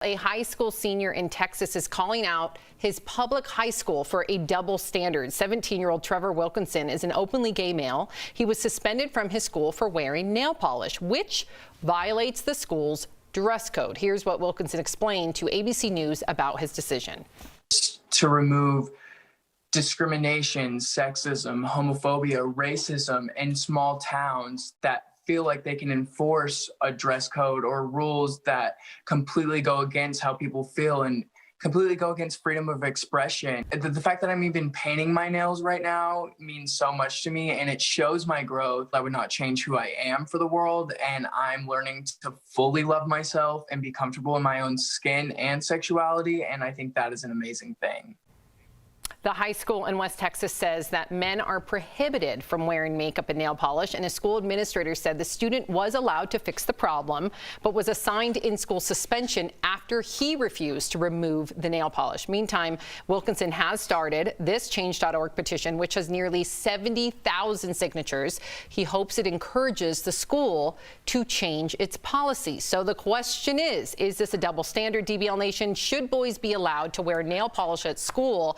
A high school senior in Texas is calling out his public high school for a double standard. 17-year-old Trevor Wilkinson is an openly gay male. He was suspended from his school for wearing nail polish, which violates the school's dress code. Here's what Wilkinson explained to ABC News about his decision. To remove discrimination, sexism, homophobia, racism in small towns that feel like they can enforce a dress code or rules that completely go against how people feel and completely go against freedom of expression. The fact that I'm even painting my nails right now means so much to me, and it shows my growth. I would not change who I am for the world, and I'm learning to fully love myself and be comfortable in my own skin and sexuality, and I think that is an amazing thing. The high school in West Texas says that men are prohibited from wearing makeup and nail polish, and a school administrator said the student was allowed to fix the problem, but was assigned in-school suspension after he refused to remove the nail polish. Meantime, Wilkinson has started this Change.org petition, which has nearly 70,000 signatures. He hopes it encourages the school to change its policy. So the question is this a double standard, DBL Nation? Should boys be allowed to wear nail polish at school?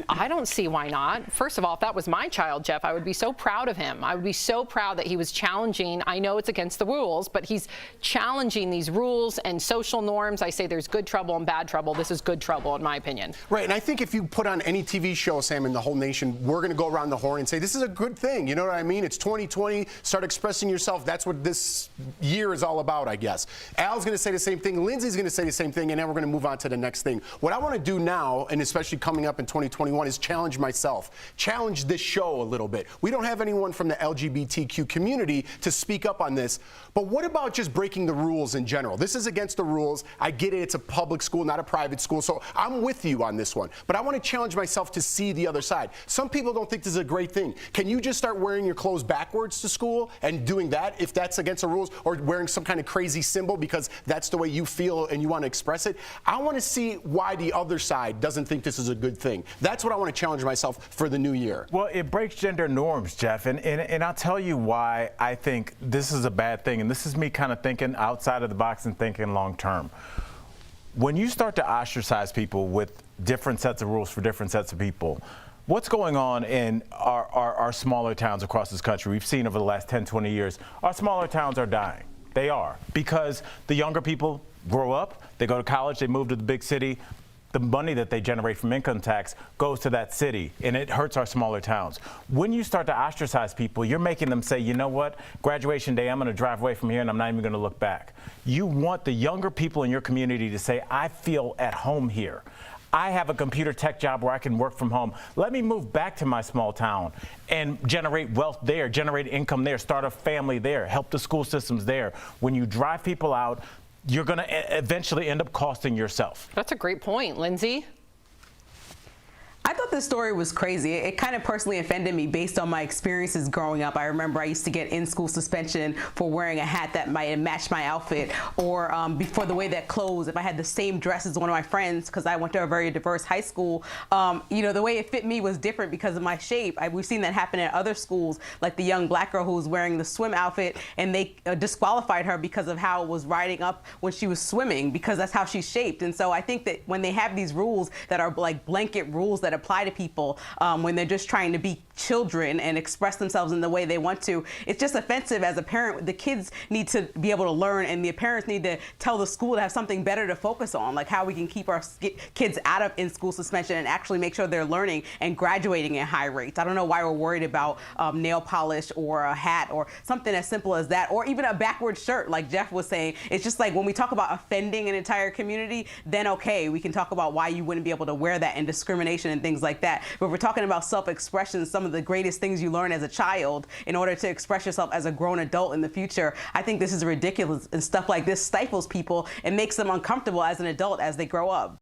I don't see why not. First of all, if that was my child, Jeff, I would be so proud of him. I would be so proud that he was challenging. I know it's against the rules, but he's challenging these rules and social norms. I say there's good trouble and bad trouble. This is good trouble, in my opinion. Right, and I think if you put on any TV show, Sam, in the whole nation, we're going to go around the horn and say, this is a good thing. You know what I mean? It's 2020. Start expressing yourself. That's what this year is all about, I guess. Al's going to say the same thing. Lindsay's going to say the same thing, and then we're going to move on to the next thing. What I want to do now, and especially coming up in 2021, is challenge myself, challenge this show a little bit. We don't have anyone from the LGBTQ community to speak up on this, but what about just breaking the rules in general? This is against the rules. I get it. It's a public school, not a private school, so I'm with you on this one. But I want to challenge myself to see the other side. Some people don't think this is a great thing. Can you just start wearing your clothes backwards to school and doing that if that's against the rules, or wearing some kind of crazy symbol because that's the way you feel and you want to express it? I want to see why the other side doesn't think this is a good thing. That's what I want to challenge myself for the new year. Well, it breaks gender norms, Jeff, and I'll tell you why I think this is a bad thing, and this is me kind of thinking outside of the box and thinking long term. When you start to ostracize people with different sets of rules for different sets of people, what's going on in our smaller towns across this country, we've seen over the last 10, 20 years, our smaller towns are dying. They are, because the younger people grow up, they go to college, they move to the big city. The money that they generate from income tax goes to that city, and it hurts our smaller towns. When you start to ostracize people, you're making them say, you know what, graduation day, I'm going to drive away from here and I'm not even going to look back. You want the younger people in your community to say, I feel at home here. I have a computer tech job where I can work from home. Let me move back to my small town and generate wealth there, generate income there, start a family there, help the school systems there. When you drive people out, you're going to eventually end up costing yourself. That's a great point. Lindsay? I thought this story was crazy. It kind of personally offended me based on my experiences growing up. I remember I used to get in-school suspension for wearing a hat that might have matched my outfit, or before the way that clothes, if I had the same dress as one of my friends, because I went to a very diverse high school, you know, the way it fit me was different because of my shape. We've seen that happen at other schools, like the young black girl who was wearing the swim outfit, and they disqualified her because of how it was riding up when she was swimming, because that's how she's shaped. And so I think that when they have these rules that are like blanket rules that apply to people when they're just trying to be children and express themselves in the way they want to, it's just offensive as a parent. The kids need to be able to learn, and the parents need to tell the school to have something better to focus on, like how we can keep our kids out of in-school suspension and actually make sure they're learning and graduating at high rates. I don't know why we're worried about nail polish or a hat or something as simple as that, or even a backward shirt like Jeff was saying. It's just like when we talk about offending an entire community, then okay, we can talk about why you wouldn't be able to wear that and discrimination and things like that. But we're talking about self-expression, some of the greatest things you learn as a child in order to express yourself as a grown adult in the future. I think this is ridiculous, and stuff like this stifles people and makes them uncomfortable as an adult as they grow up.